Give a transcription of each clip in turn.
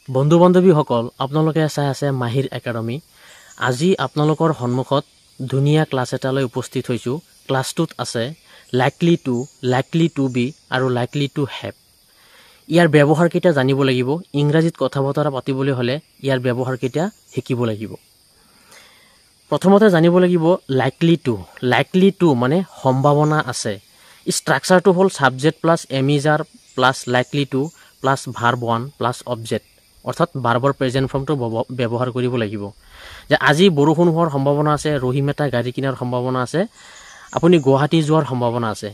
বন্ধু বান্ধৱীসকল আপোনালোকে চাই আছে মাহিৰ একাডেমী। আজি আপোনালোকৰ সন্মুখত ধুনীয়া ক্লাছ এটালৈ উপস্থিত হৈছোঁ। ক্লাছটোত আছে লাইকলি টু বি আৰু লাইকলি টু হেভ। ইয়াৰ ব্যৱহাৰকেইটা জানিব লাগিব। ইংৰাজীত কথা বতৰা পাতিবলৈ হ'লে ইয়াৰ ব্যৱহাৰকেইটা শিকিব লাগিব। প্ৰথমতে জানিব লাগিব লাইকলি টু মানে সম্ভাৱনা আছে। ষ্ট্ৰাকচাৰটো হ'ল subject plus am is are plus likely to plus verb one plus object, অৰ্থাৎ ভাৰ্বৰ প্ৰেজেণ্ট ফৰ্মটো ব্যৱহাৰ কৰিব লাগিব। যে আজি বৰষুণ হোৱাৰ সম্ভাৱনা আছে, ৰহিম এটা গাড়ী কিনাৰ সম্ভাৱনা আছে, আপুনি গুৱাহাটী যোৱাৰ সম্ভাৱনা আছে।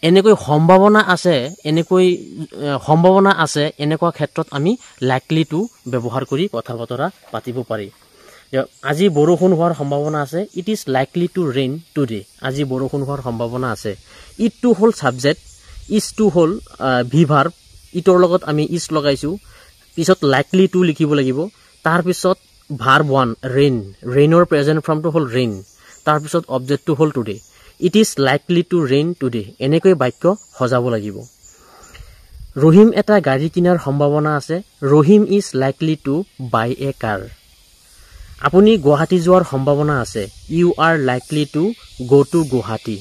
এনেকৈ সম্ভাৱনা আছে এনেকুৱা ক্ষেত্ৰত আমি লাইকলি টু ব্যৱহাৰ কৰি কথা বতৰা পাতিব পাৰি। আজি বৰষুণ হোৱাৰ সম্ভাৱনা আছে, it is likely to rain today. আজি বৰষুণ হোৱাৰ সম্ভাৱনা আছে। ইট টু হ'ল ছাবজেক্ট, ইজ টু হ'ল ভি ভাৰ্ব, ইটৰ লগত আমি ইজ লগাইছোঁ। পিছত লাইকলি টু লিখিব লাগিব। তাৰপিছত ভাৰ্ব ওৱান ৰেইনৰ প্ৰেজেণ্ট ফৰ্মটো হ'ল ৰেইন। তাৰপিছত অবজেক্টটো হ'ল today. It is likely to rain today. এনেকৈ বাক্য সজাব লাগিব। ৰহিম এটা গাড়ী কিনাৰ সম্ভাৱনা আছে, ৰহিম ইজ লাইকলি টু বাই এ কাৰ। আপুনি গুৱাহাটী যোৱাৰ সম্ভাৱনা আছে, ইউ আৰ লাইকলি টু গ' টু গুৱাহাটী।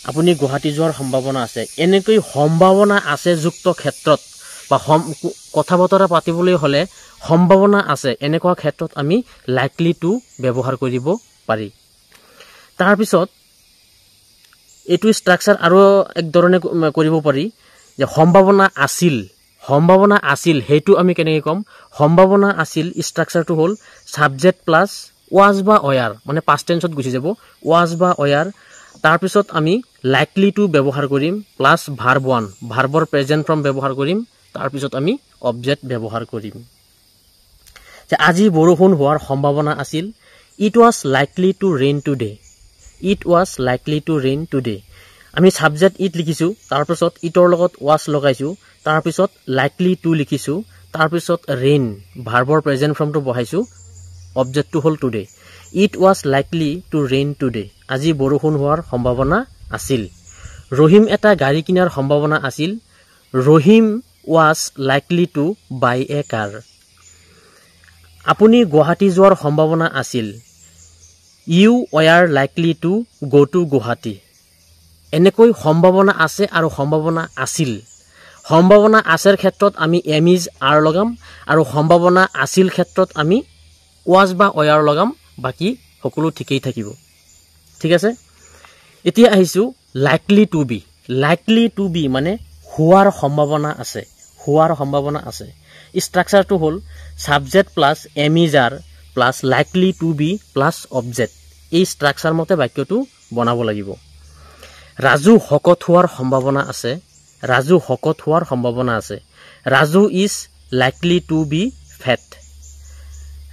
আপুনি গুৱাহাটী যোৱাৰ সম্ভাৱনা আছে। এনেকৈ সম্ভাৱনা আছে যুক্ত ক্ষেত্ৰত বা কথা বতৰা পাতিবলৈ হ'লে সম্ভাৱনা আছে এনেকুৱা ক্ষেত্ৰত আমি লাইকলি টু ব্যৱহাৰ কৰিব পাৰি। তাৰপিছত এইটো ষ্ট্ৰাকচাৰ আৰু এক ধৰণে কৰিব পাৰি যে সম্ভাৱনা আছিল সেইটো আমি কেনেকৈ ক'ম? সম্ভাৱনা আছিল ষ্ট্ৰাকচাৰটো হ'ল ছাবজেক্ট প্লাছ ৱাজ বা অয়াৰ, মানে পাষ্ট টেন্সত গুচি যাব, ৱাজ বা অয়াৰ। তাৰপিছত আমি লাইকলি টু ব্যৱহাৰ কৰিম প্লাছ ভাৰ্ব ওৱান, ভাৰ্বৰ প্ৰেজেণ্ট ফৰ্ম ব্যৱহাৰ কৰিম। তাৰপিছত আমি অবজেক্ট ব্যৱহাৰ কৰিম। যে আজি বৰষুণ হোৱাৰ সম্ভাৱনা আছিল, it was likely to rain today. It was likely to rain today. আমি ছাবজেক্ট ইট লিখিছোঁ, তাৰপিছত ইটৰ লগত ৱাজ লগাইছোঁ, তাৰপিছত লাইকলি টু লিখিছোঁ, তাৰপিছত ৰেইন ভাৰ্বৰ প্ৰেজেণ্ট ফৰ্মটো বহাইছোঁ, অবজেক্টটো হ'ল today. It was likely to rain today. আজি বৰষুণ হোৱাৰ সম্ভাৱনা আছিল। ৰহিম এটা গাড়ী কিনাৰ সম্ভাৱনা আছিল, ৰহিম ৱাজ লাইকলি টু বাই এ কাৰ। আপুনি গুৱাহাটী যোৱাৰ সম্ভাৱনা আছিল, ইউ ৱেয়াৰ লাইকলি টু গ' টু গুৱাহাটী। এনেকৈ সম্ভাৱনা আছে আৰু সম্ভাৱনা আছিল। সম্ভাৱনা আছেৰ ক্ষেত্ৰত আমি এম ইজ আৰ লগাম আৰু সম্ভাৱনা আছিল ক্ষেত্ৰত আমি ৱাজ বা ৱেয়াৰ লগাম। বাকী সকলো ঠিকেই থাকিব। ঠিক আছে। এতিয়া আহিছোঁ লাইকলি টু বি মানে হোৱাৰ সম্ভাৱনা আছে। ষ্ট্ৰাকচাৰটো হ'ল subject plus am is are plus likely to be plus object. এই ষ্ট্ৰাকচাৰ মতে বাক্যটো বনাব লাগিব। ৰাজু শকত হোৱাৰ সম্ভাৱনা আছে। Raju is likely to be fat.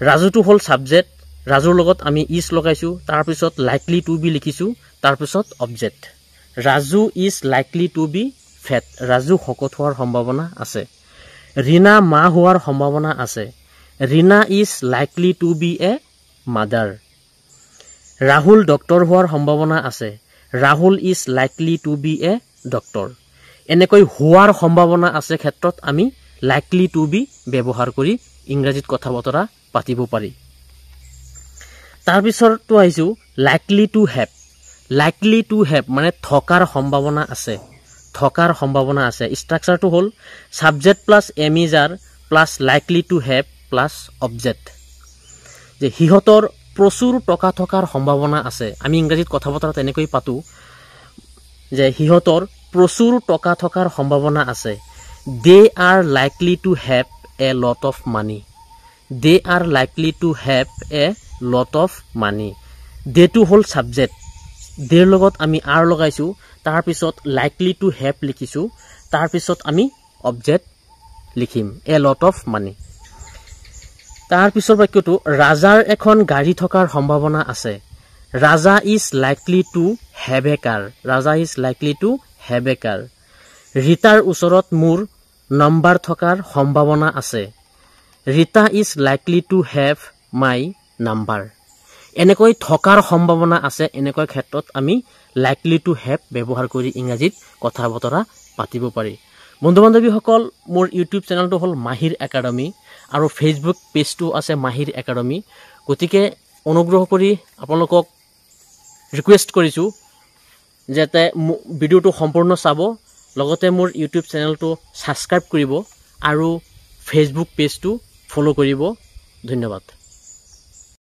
ৰাজুটো হ'ল ছাবজেক্ট, ৰাজুৰ লগত আমি ইজ লগাইছোঁ, তাৰপিছত লাইকলি টু বি লিখিছোঁ, তাৰপিছত object. Raju is likely to be fat. Raju শকত হোৱাৰ সম্ভাৱনা আছে। ৰীনা মা হোৱাৰ সম্ভাৱনা আছে। Rina is likely to be a mother. Rahul doctor হোৱাৰ সম্ভাৱনা আছে। Rahul is likely to be a doctor. এনেকৈ হোৱাৰ সম্ভাৱনা আছে ক্ষেত্ৰত আমি লাইকলি টু বি ব্যৱহাৰ কৰি ইংৰাজীত কথা বতৰা পাতিব পাৰি। তাৰপিছতো আহিছোঁ লাইকলি টু হেভ মানে থকাৰ সম্ভাৱনা আছে। ষ্ট্ৰাকচাৰটো হ'ল subject plus am is are plus likely to have plus object. যে সিহঁতৰ প্ৰচুৰ টকা থকাৰ সম্ভাৱনা আছে। আমি ইংৰাজীত কথা বতৰা তেনেকৈ পাতোঁ যে সিহঁতৰ প্ৰচুৰ টকা থকাৰ সম্ভাৱনা আছে। They are likely to have a lot of money. They are likely to have a lot of money. দেটো হ'ল ছাবজেক্ট, দেৰ লগত আমি আৰ লগাইছোঁ, তাৰপিছত লাইকলি টু হেভ লিখিছোঁ, তাৰপিছত আমি অবজেক্ট লিখিম এ লট অফ মানি। তাৰপিছৰ বাক্যটো ৰাজাৰ এখন গাড়ী থকাৰ সম্ভাৱনা আছে। Raja is likely to have a car. ৰীতাৰ ওচৰত মোৰ নম্বৰ থকাৰ সম্ভাৱনা আছে। Rita is likely to have my number. এনেকৈ থকাৰ সম্ভাৱনা আছে এনেকুৱা ক্ষেত্ৰত আমি লাইকলি টু হেভ ব্যৱহাৰ কৰি ইংৰাজীত কথা বতৰা পাতিব পাৰি। বন্ধু বান্ধৱীসকল মোৰ ইউটিউব চেনেলটো হ'ল মাহিৰ একাডেমি আৰু ফেচবুক পেজটো আছে মাহিৰ একাডেমি গতিকে অনুগ্ৰহ কৰি আপোনালোকক ৰিকুৱেষ্ট কৰিছোঁ যাতে ভিডিঅ'টো সম্পূৰ্ণ চাব লগতে মোৰ ইউটিউব চেনেলটো ছাবস্ক্ৰাইব কৰিব আৰু ফেচবুক পেজটো ফ'ল' কৰিব ধন্যবাদ